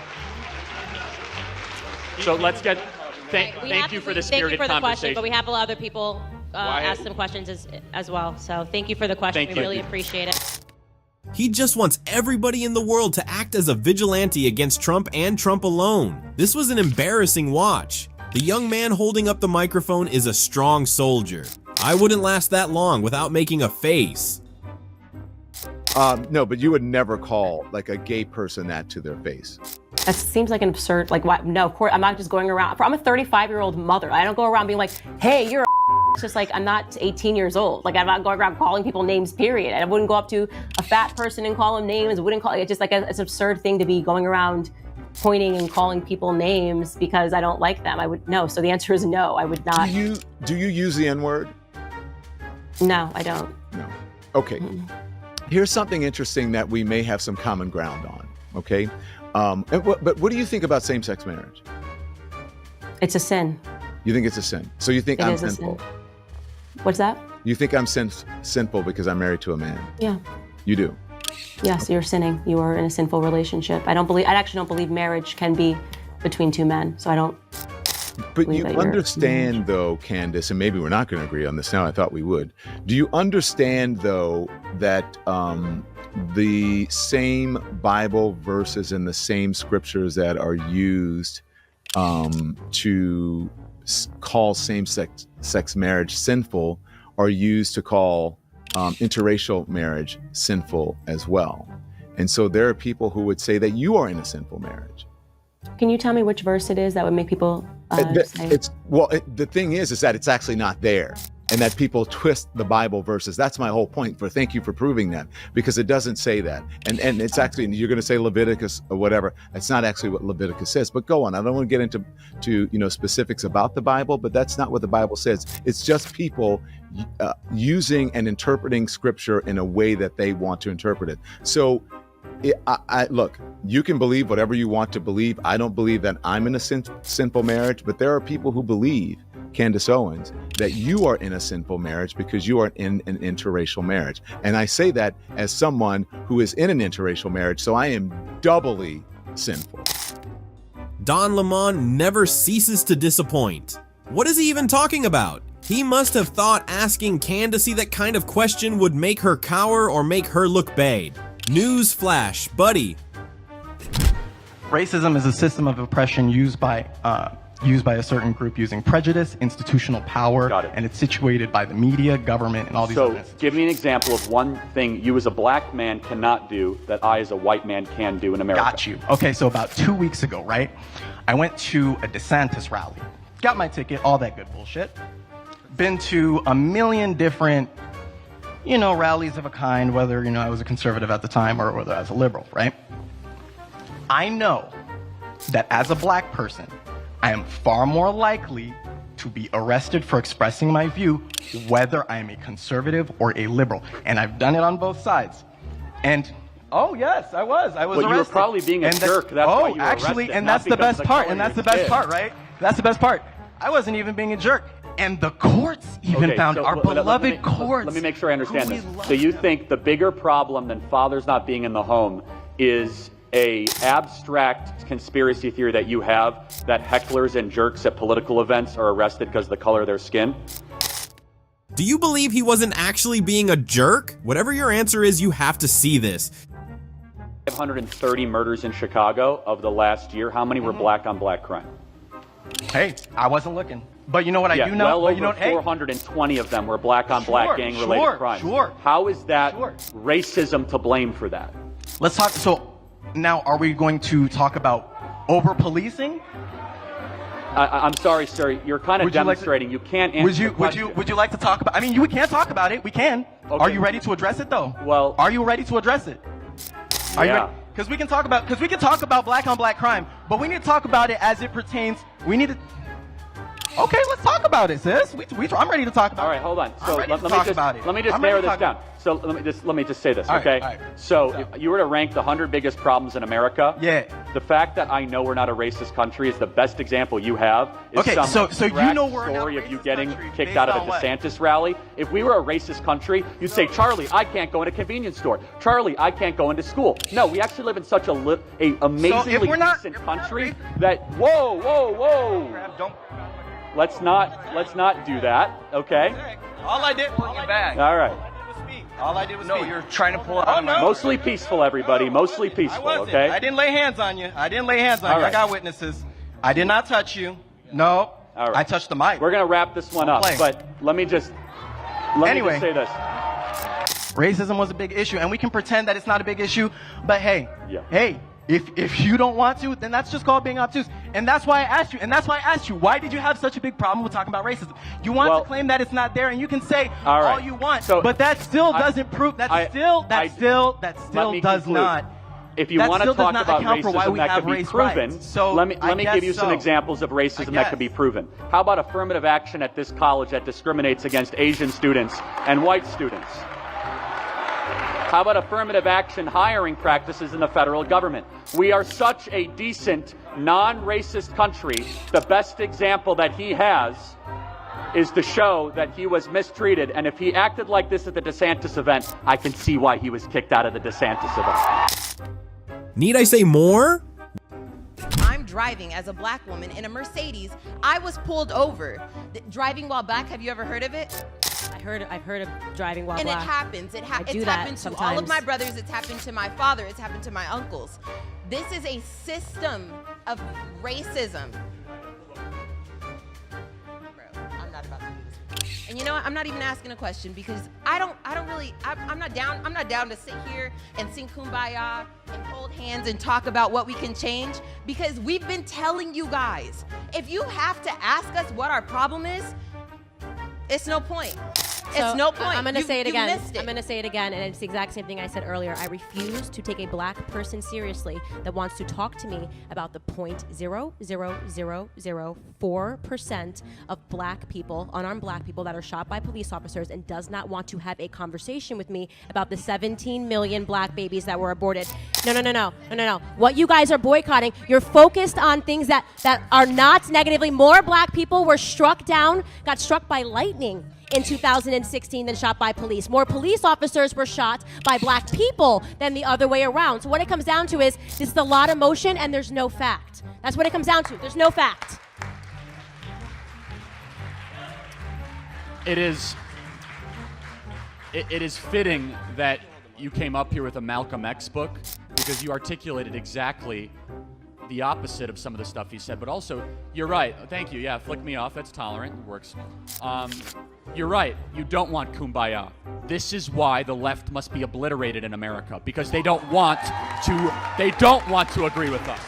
So let's get. Thank you for the Thank you spirited for the question, conversation. but we have a lot of other people ask some questions as well. So thank you for the question. Thank We you. really appreciate it. He just wants everybody in the world to act as a vigilante against Trump and Trump alone. This was an embarrassing watch. The young man holding up the microphone is a strong soldier. I wouldn't last that long without making a face. No, but you would never call like a gay person that to their face. That seems like an absurd, like, why? No, of course, I'm not just going around. I'm a 35-year-old mother. I don't go around being like, hey, you're a It's just like, I'm not 18 years old. Like, I'm not going around calling people names, period. I wouldn't go up to a fat person and call them names. I wouldn't call it's just like it's an absurd thing to be going around pointing and calling people names because I don't like them. I would, no. So the answer is no, I would not. Do you use the N-word? No, I don't. No. Okay. Here's something interesting that we may have some common ground on. Okay. But what do you think about same-sex marriage? It's a sin. You think it's a sin? So you think It I'm is a sinful? sin. What's that? You think I'm sinful because I'm married to a man? Yeah. You do? Yes, you're sinning. You are in a sinful relationship. I actually don't believe marriage can be between two men. So I don't. But you understand, though, Candace, and maybe we're not going to agree on this now. I thought we would. Do you understand, though, that the same Bible verses and the same scriptures that are used to call same-sex marriage sinful are used to call interracial marriage sinful as well? And so there are people who would say that you are in a sinful marriage. Can you tell me which verse it is that would make people say? The thing is that it's actually not there, and that people twist the Bible verses. That's my whole point. Thank you for proving that, because it doesn't say that, and it's actually, you're going to say Leviticus or whatever. That's not actually what Leviticus says. But go on. I don't want to get into specifics about the Bible, but that's not what the Bible says. It's just people using and interpreting Scripture in a way that they want to interpret it. So. Look, you can believe whatever you want to believe. I don't believe that I'm in a sinful marriage, but there are people who believe, Candace Owens, that you are in a sinful marriage because you are in an interracial marriage. And I say that as someone who is in an interracial marriage, so I am doubly sinful. Don Lemon never ceases to disappoint. What is he even talking about? He must have thought asking Candace that kind of question would make her cower or make her look bad. News flash, buddy. Racism is a system of oppression used by a certain group using prejudice, institutional power, and it's situated by the media, government, and all these other. So, give me an example of one thing you as a black man cannot do that I as a white man can do in America. Got you. Okay, so about 2 weeks ago, right? I went to a DeSantis rally. Got my ticket, all that good bullshit. Been to a million different rallies of a kind, whether, I was a conservative at the time or whether I was a liberal, right? I know that as a black person, I am far more likely to be arrested for expressing my view, whether I am a conservative or a liberal. And I've done it on both sides. And, oh yes, I was arrested. You were probably being a jerk, that's why you were actually, arrested, and not that's the because best of the part, color and that's of the your best skin. part, right? That's the best part. I wasn't even being a jerk. And the courts even found, our beloved courts. Let me make sure I understand this. So you think the bigger problem than fathers not being in the home is a abstract conspiracy theory that you have that hecklers and jerks at political events are arrested because of the color of their skin? Do you believe he wasn't actually being a jerk? Whatever your answer is, you have to see this. 530 murders in Chicago of the last year. How many were black on black crime? Hey, I wasn't looking. But you know what I do know? Well over 420 of them were black on black gang-related crimes. How is that racism to blame for that? Let's talk. So now, are we going to talk about over-policing? I'm sorry, sir. You're kind of demonstrating. You can't answer the question. Would you like to talk about? I mean, we can talk about it. We can. Okay. Are you ready to address it, though? Well, are you ready to address it? Are you ready? Because we can talk about black on black crime, but we need to talk about it as it pertains. We need to. Okay, let's talk about it, sis. I'm ready to talk about it. All right, hold on. So let me just narrow this down. So let me just say this, okay? All right. So if you were to rank the 100 biggest problems in America, the fact that I know we're not a racist country is the best example you have. So you know we're story of you getting kicked out of a DeSantis rally. If we were a racist country, you'd say, Charlie, I can't go in a convenience store. Charlie, I can't go into school. No, we actually live in such a amazingly decent country that whoa. Let's not do that, okay? All I did was speak. All right. All I did was speak. No, you're trying to pull it out of my Mostly peaceful, everybody. Mostly peaceful, okay? I didn't lay hands on you. All right. I got witnesses. I did not touch you. No. All right. I touched the mic. We're going to wrap this one up, but let me just say this. Racism was a big issue, and we can pretend that it's not a big issue, but hey, if you don't want to, then that's just called being obtuse. And that's why I asked you, why did you have such a big problem with talking about racism? You want to claim that it's not there, and you can say all you want, but that still doesn't prove, that still does not. If you want to talk about racism that could be proven, let me give you some examples of racism that could be proven. How about affirmative action at this college that discriminates against Asian students and white students? How about affirmative action hiring practices in the federal government? We are such a decent, non-racist country. The best example that he has is to show that he was mistreated. And if he acted like this at the DeSantis event, I can see why he was kicked out of the DeSantis event. Need I say more? I'm driving as a black woman in a Mercedes. I was pulled over. Driving while black, have you ever heard of it? I've heard of driving while and black. It happens. I It's do that happened to sometimes. all of my brothers. It's happened to my father. It's happened to my uncles. This is a system of racism. Bro, I'm not about to do this. And you know what? I'm not even asking a question because I'm not down to sit here and sing Kumbaya and hold hands and talk about what we can change because we've been telling you guys, if you have to ask us what our problem is, it's no point. It's no point. I'm going to say it again. Missed it. I'm going to say it again, and it's the exact same thing I said earlier. I refuse to take a black person seriously that wants to talk to me about the 0.00004% of black people, unarmed black people that are shot by police officers and does not want to have a conversation with me about the 17 million black babies that were aborted. No. What you guys are boycotting, you're focused on things that are not negatively. More black people were got struck by lightning in 2016 than shot by police. More police officers were shot by black people than the other way around. So what it comes down to is this is a lot of emotion and there's no fact. That's what it comes down to. There's no fact. It is fitting that you came up here with a Malcolm X book because you articulated exactly the opposite of some of the stuff he said, but also, you're right. Thank you. Yeah, flick me off. That's tolerant. It works. You're right. You don't want kumbaya. This is why the left must be obliterated in America, because they don't want to agree with us.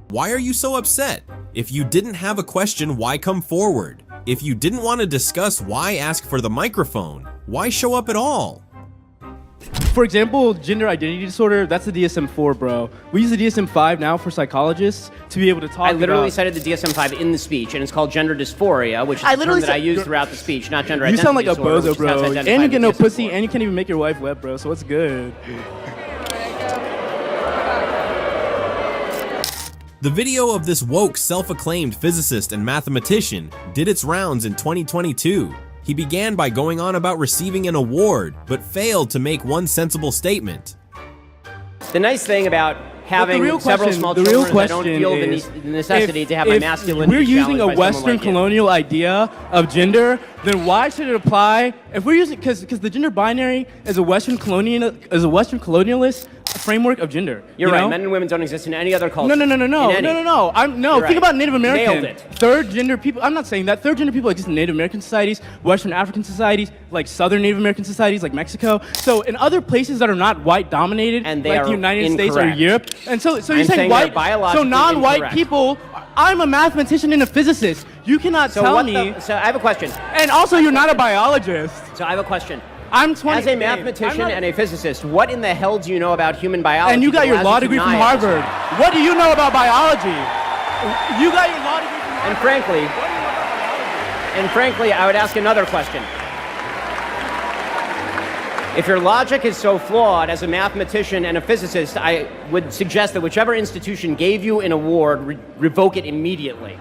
Why are you so upset? If you didn't have a question, why come forward? If you didn't want to discuss, why ask for the microphone? Why show up at all? For example, gender identity disorder, that's the DSM-4, bro. We use the DSM-5 now for psychologists to be able to talk about... I literally cited the DSM-5 in the speech, and it's called gender dysphoria, which is a term that I use throughout the speech, not gender identity disorder. You sound like a bozo, bro. And you get no pussy, and you can't even make your wife wet, bro, so what's good? The video of this woke, self-acclaimed physicist and mathematician did its rounds in 2022. He began by going on about receiving an award, but failed to make one sensible statement. The nice thing about having several small children is I don't feel the necessity to have my masculinity challenged. If we're using a by Western colonial idea of gender, then why should it apply? If we're using, because the gender binary is a Western colonialist framework of gender. You're right. know? Men and women don't exist in any other culture. No. You're Think about Native American. Nailed it. Third gender people. I'm not saying that. Third gender people exist in Native American societies, Western African societies, like Southern Native American societies, like Mexico. So in other places that are not white dominated, and they like are the United States or incorrect. Europe, and so you're I'm saying white, biologically so non-white incorrect. people. I'm a mathematician and a physicist. You cannot tell me. So I have a question. And also, you're not a biologist. So I have a question. I'm 20. As a mathematician and a physicist, what in the hell do you know about human biology? And you got your law degree from Harvard. What do you know about biology? You got your law degree from Harvard. And frankly, I would ask another question. If your logic is so flawed as a mathematician and a physicist, I would suggest that whichever institution gave you an award, revoke it immediately.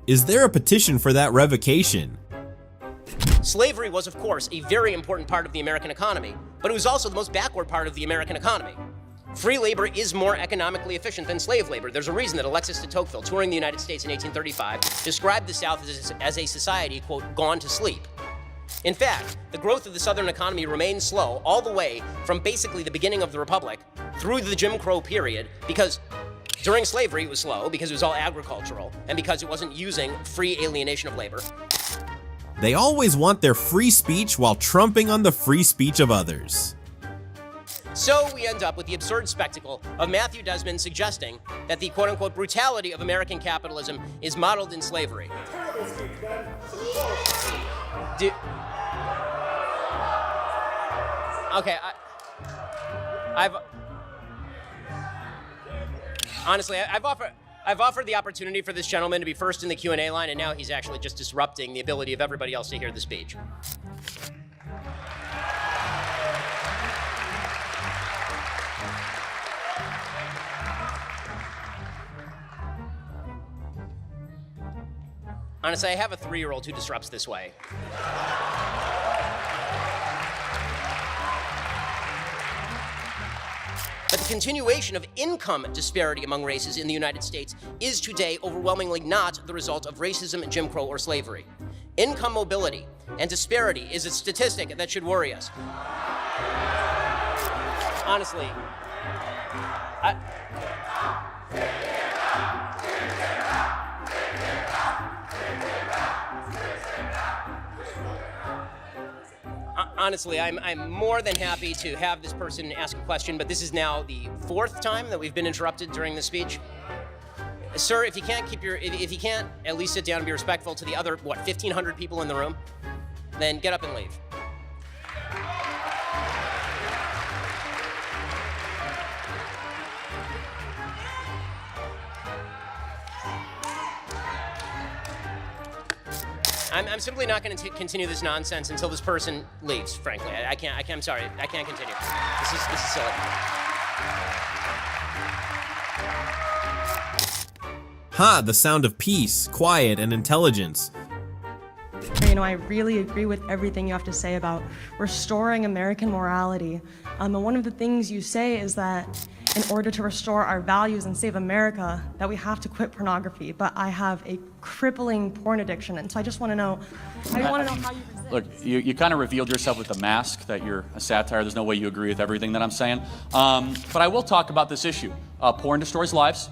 Is there a petition for that revocation? Slavery was, of course, a very important part of the American economy, but it was also the most backward part of the American economy. Free labor is more economically efficient than slave labor. There's a reason that Alexis de Tocqueville, touring the United States in 1835, described the South as a society, quote, gone to sleep. In fact, the growth of the Southern economy remained slow all the way from basically the beginning of the Republic through the Jim Crow period, because during slavery it was slow, because it was all agricultural, and because it wasn't using free alienation of labor. They always want their free speech while trumping on the free speech of others. So we end up with the absurd spectacle of Matthew Desmond suggesting that the quote-unquote brutality of American capitalism is modeled in slavery. I've offered the opportunity for this gentleman to be first in the Q&A line, and now he's actually just disrupting the ability of everybody else to hear the speech. Honestly, I have a 3-year-old who disrupts this way. But the continuation of income disparity among races in the United States is today overwhelmingly not the result of racism, Jim Crow, or slavery. Income mobility and disparity is a statistic that should worry us. Honestly, honestly, I'm more than happy to have this person ask a question, but this is now the 4th time that we've been interrupted during the speech. Sir, if you can't if you can't at least sit down and be respectful to the other, 1,500 people in the room, then get up and leave. I'm simply not going to continue this nonsense until this person leaves, frankly. I can't, I'm sorry, I can't continue. This is silly. Ha, the sound of peace, quiet, and intelligence. You know, I really agree with everything you have to say about restoring American morality. And one of the things you say is that in order to restore our values and save America, that we have to quit pornography. But I have a crippling porn addiction, and so I just want to know, how you resist. Look, you kind of revealed yourself with the mask that you're a satire. There's no way you agree with everything that I'm saying. But I will talk about this issue. Porn destroys lives.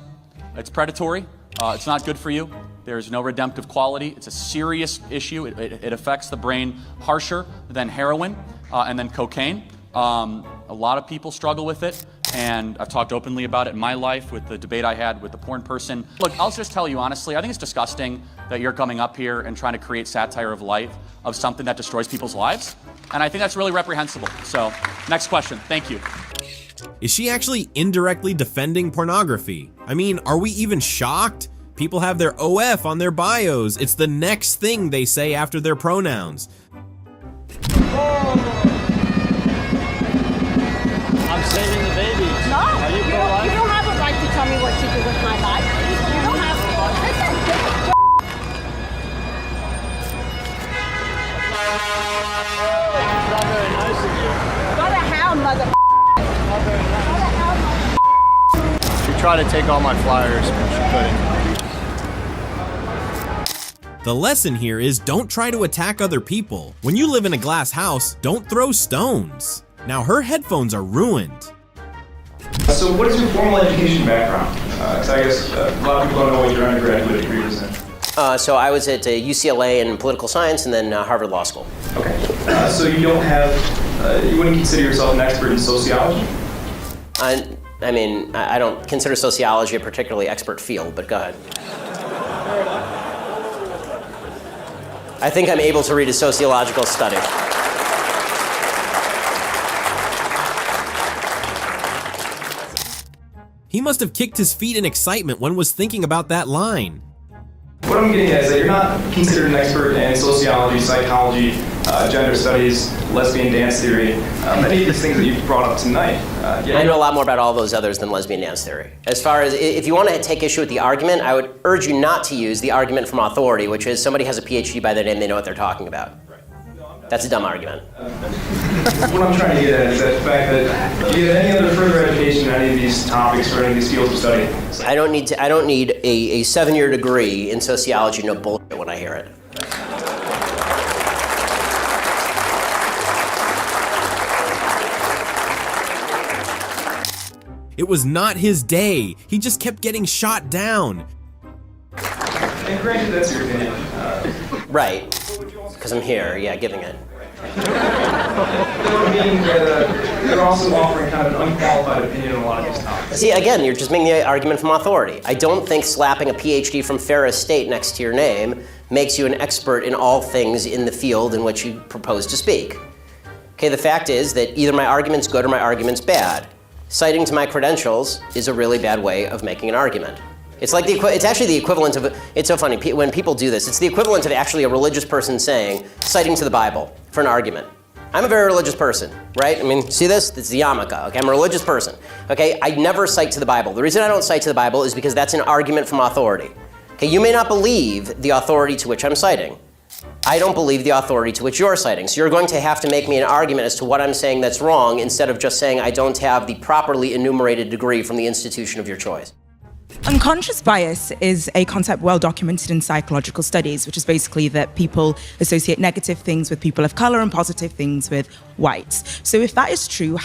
It's predatory. It's not good for you. There's no redemptive quality. It's a serious issue. It affects the brain harsher than heroin and then cocaine. A lot of people struggle with it, and I've talked openly about it in my life with the debate I had with the porn person. Look, I'll just tell you honestly, I think it's disgusting that you're coming up here and trying to create satire of life of something that destroys people's lives, and I think that's really reprehensible. So, next question. Thank you. Is she actually indirectly defending pornography? I mean, are we even shocked? People have their OF on their bios. It's the next thing they say after their pronouns. I'm saving the babies. No, Are you pro-life? you don't have a right to tell me what to do with my life. You don't have to. It's not very nice of you. Go to hell, mother. Not very nice. She tried to take all my flyers, but she couldn't. The lesson here is don't try to attack other people. When you live in a glass house, don't throw stones. Now her headphones are ruined. So what is your formal education background? So I guess a lot of people don't know what your undergraduate degree was in. So I was at UCLA in political science and then Harvard Law School. Okay. So you don't have, you wouldn't consider yourself an expert in sociology? I mean, I don't consider sociology a particularly expert field, but go ahead. I think I'm able to read a sociological study. He must have kicked his feet in excitement when was thinking about that line. What I'm getting at is that you're not considered an expert in sociology, psychology, gender studies, lesbian dance theory, many of these things that you've brought up tonight. I know a lot more about all those others than lesbian dance theory. As far as, if you want to take issue with the argument, I would urge you not to use the argument from authority, which is somebody has a PhD by their name, they know what they're talking about. That's a dumb argument. What I'm trying to get at is that the fact that do you have any other further education in any of these topics or any of these fields of study? I don't need a 7-year degree in sociology, no bullshit when I hear it. It was not his day. He just kept getting shot down. And granted, that's your opinion. Right, because I'm here, yeah, giving it. That would mean that you're also offering kind of an unqualified opinion on a lot of these topics. See, again, you're just making the argument from authority. I don't think slapping a PhD from Ferris State next to your name makes you an expert in all things in the field in which you propose to speak. Okay, the fact is that either my argument's good or my argument's bad. Citing to my credentials is a really bad way of making an argument. It's like it's actually the equivalent of, it's so funny, when people do this, it's the equivalent of actually a religious person saying, citing to the Bible for an argument. I'm a very religious person, right? I mean, see this? It's the yarmulke, okay? I'm a religious person, okay? I never cite to the Bible. The reason I don't cite to the Bible is because that's an argument from authority. Okay, you may not believe the authority to which I'm citing. I don't believe the authority to which you're citing. So you're going to have to make me an argument as to what I'm saying that's wrong instead of just saying I don't have the properly enumerated degree from the institution of your choice. Unconscious bias is a concept well documented in psychological studies, which is basically that people associate negative things with people of color and positive things with whites. So if that is true,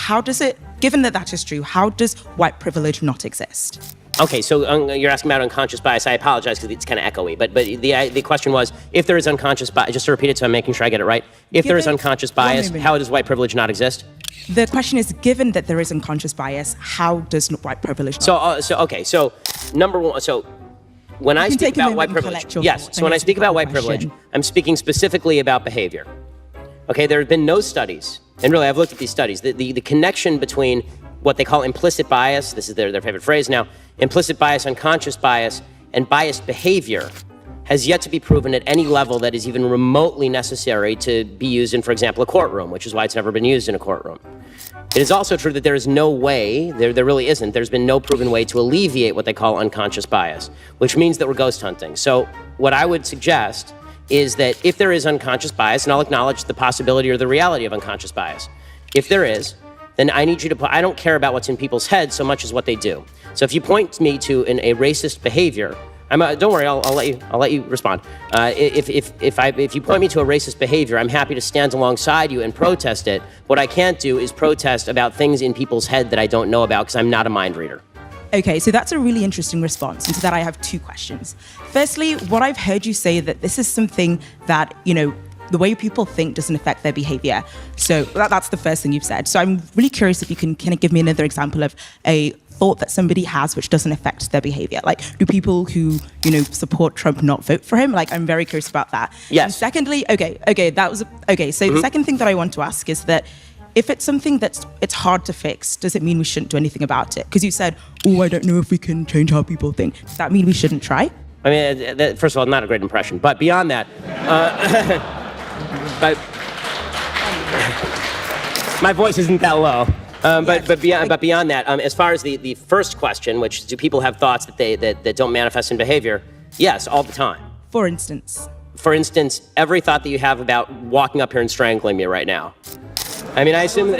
given that that is true, how does white privilege not exist? Okay, so you're asking about unconscious bias. I apologize because it's kind of echoey, but the question was, if there is unconscious bias, just to repeat it so I'm making sure I get it right. If there is unconscious bias, how does white privilege not exist? The question is, given that there is unconscious bias, how does white privilege not exist? So number one, so when I speak about white privilege, yes, so when I speak about white privilege, I'm speaking specifically about behavior. Okay, there have been no studies, and really I've looked at these studies, the connection between what they call implicit bias, this is their favorite phrase now, implicit bias, unconscious bias, and biased behavior has yet to be proven at any level that is even remotely necessary to be used in, for example, a courtroom, which is why it's never been used in a courtroom. It is also true that there is no way, there really isn't, there's been no proven way to alleviate what they call unconscious bias, which means that we're ghost hunting. So what I would suggest is that if there is unconscious bias, and I'll acknowledge the possibility or the reality of unconscious bias, if there is, then I need you to I don't care about what's in people's heads so much as what they do. So if you point me to a racist behavior, don't worry, I'll let you respond. If you point me to a racist behavior, I'm happy to stand alongside you and protest it. What I can't do is protest about things in people's head that I don't know about because I'm not a mind reader. Okay, so that's a really interesting response. And to that, I have two questions. Firstly, what I've heard you say that this is something that, the way people think doesn't affect their behavior. So that's the first thing you've said. So I'm really curious if you can kind of give me another example of a thought that somebody has which doesn't affect their behavior. Like, do people who, support Trump not vote for him? Like, I'm very curious about that. Yes. And secondly, so the second thing that I want to ask is that if it's something it's hard to fix, does it mean we shouldn't do anything about it? Because you said, I don't know if we can change how people think. Does that mean we shouldn't try? I mean, first of all, not a great impression. But beyond that, my voice isn't that low. But beyond that, as far as the first question, which is, do people have thoughts that don't manifest in behavior? Yes, all the time. For instance, every thought that you have about walking up here and strangling me right now. I assume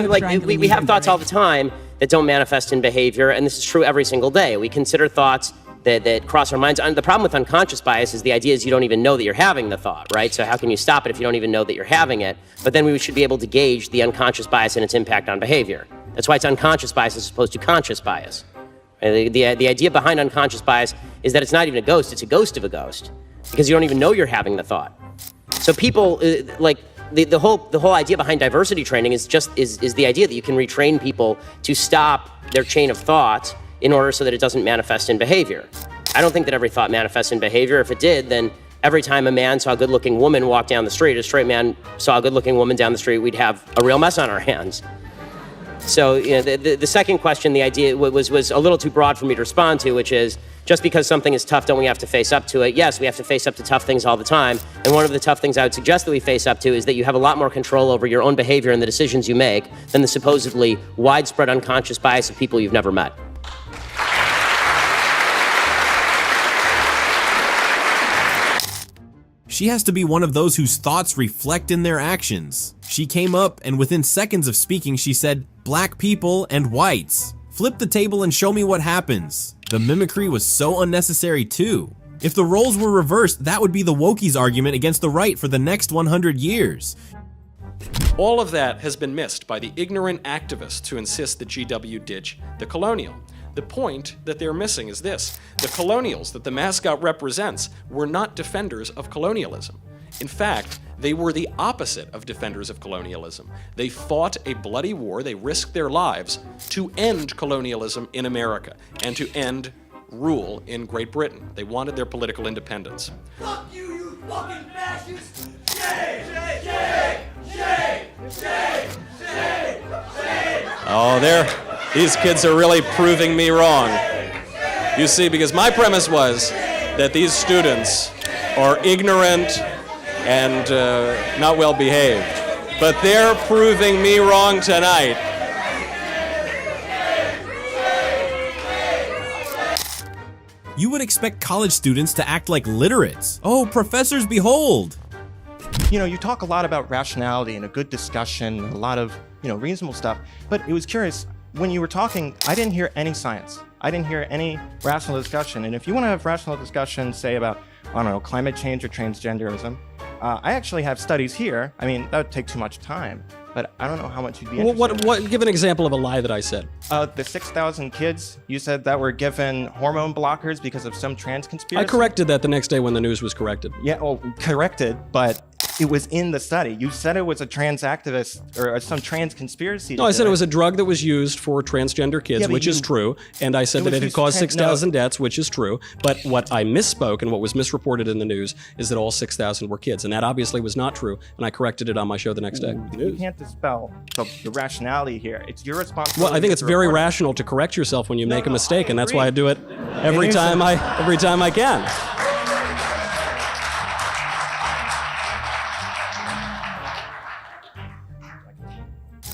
like we have thoughts all the time that don't manifest in behavior, and this is true every single day. We consider thoughts that cross our minds. And the problem with unconscious bias is the idea is you don't even know that you're having the thought, right? So how can you stop it if you don't even know that you're having it? But then we should be able to gauge the unconscious bias and its impact on behavior. That's why it's unconscious bias as opposed to conscious bias. The idea behind unconscious bias is that it's not even a ghost, it's a ghost of a ghost, because you don't even know you're having the thought. So people, the whole idea behind diversity training is the idea that you can retrain people to stop their chain of thought in order so that it doesn't manifest in behavior. I don't think that every thought manifests in behavior. If it did, then every time a man saw a good-looking woman walk down the street, a straight man saw a good-looking woman down the street, we'd have a real mess on our hands. So the second question, the idea was a little too broad for me to respond to, which is, just because something is tough, don't we have to face up to it? Yes, we have to face up to tough things all the time. And one of the tough things I would suggest that we face up to is that you have a lot more control over your own behavior and the decisions you make than the supposedly widespread unconscious bias of people you've never met. She has to be one of those whose thoughts reflect in their actions. She came up and within seconds of speaking, she said, "Black people and whites. Flip the table and show me what happens." The mimicry was so unnecessary too. If the roles were reversed, that would be the Wokies argument against the right for the next 100 years. All of that has been missed by the ignorant activists who insist that GW ditch the colonial. The point that they're missing is this: the colonials that the mascot represents were not defenders of colonialism. In fact, they were the opposite of defenders of colonialism. They fought a bloody war, they risked their lives to end colonialism in America and to end rule in Great Britain. They wanted their political independence. Fuck you, you fucking fascists! Shame! Shame! Shame! Shame! Shame! Shame! Oh, these kids are really proving me wrong. You see, because my premise was that these students are ignorant and not well behaved. But they're proving me wrong tonight. You would expect college students to act like literates. Oh, professors, behold! You know, you talk a lot about rationality and a good discussion, a lot of, reasonable stuff, but it was curious, when you were talking, I didn't hear any science. I didn't hear any rational discussion. And if you want to have rational discussion, say about, I don't know, climate change or transgenderism, I actually have studies here. I mean, that would take too much time, but I don't know how much you'd be interested in. Give an example of a lie that I said. The 6,000 kids you said that were given hormone blockers because of some trans conspiracy? I corrected that the next day when the news was corrected. Yeah, well, corrected, but it was in the study. You said it was a trans activist or some trans conspiracy. No, I said it was a drug that was used for transgender kids, which is true. And I said that it had caused 6,000 deaths, which is true. But what I misspoke and what was misreported in the news is that all 6,000 were kids. And that obviously was not true. And I corrected it on my show the next day. You can't dispel the rationality here. It's your responsibility. Well, I think it's very rational to correct yourself when you make a mistake, and that's why I do it every time I can.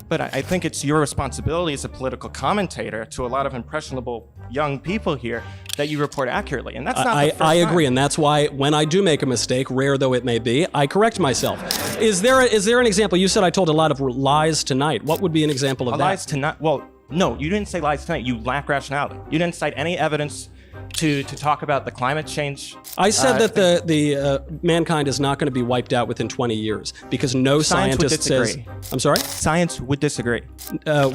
But I think it's your responsibility as a political commentator to a lot of impressionable young people here that you report accurately. And that's not the first I agree, time. and that's why when I do make a mistake, rare though it may be, I correct myself. Is there an example? You said I told a lot of lies tonight. What would be an example of that? Lies tonight? Well, no, you didn't say lies tonight. You lack rationality. You didn't cite any evidence to talk about the climate change. I said that the mankind is not going to be wiped out within 20 years because no scientist says. I'm sorry? Science would disagree.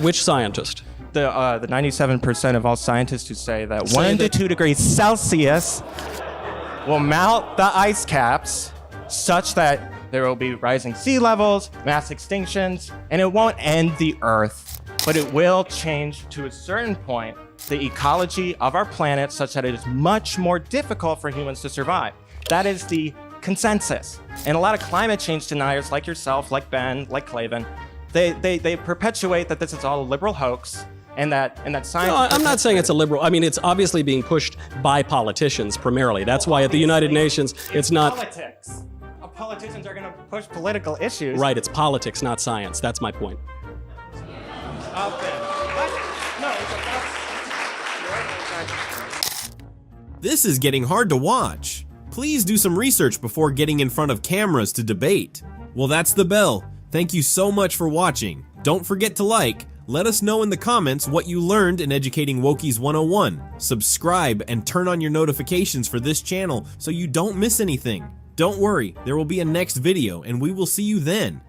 Which scientist? The 97% of all scientists who say that 1 to 2 degrees Celsius will melt the ice caps such that there will be rising sea levels, mass extinctions, and it won't end the Earth, but it will change to a certain point the ecology of our planet such that it is much more difficult for humans to survive. That is the consensus. And a lot of climate change deniers like yourself, like Ben, like Clavin, they perpetuate that this is all a liberal hoax and that science... No, I'm not saying it's a liberal. I mean, it's obviously being pushed by politicians primarily. That's why at the United Nations, it's not... Politics. Politicians are going to push political issues. Right, it's politics, not science. That's my point. This is getting hard to watch. Please do some research before getting in front of cameras to debate. Well, that's the bell. Thank you so much for watching. Don't forget to like. Let us know in the comments what you learned in Educating Wokies 101. Subscribe and turn on your notifications for this channel so you don't miss anything. Don't worry, there will be a next video and we will see you then.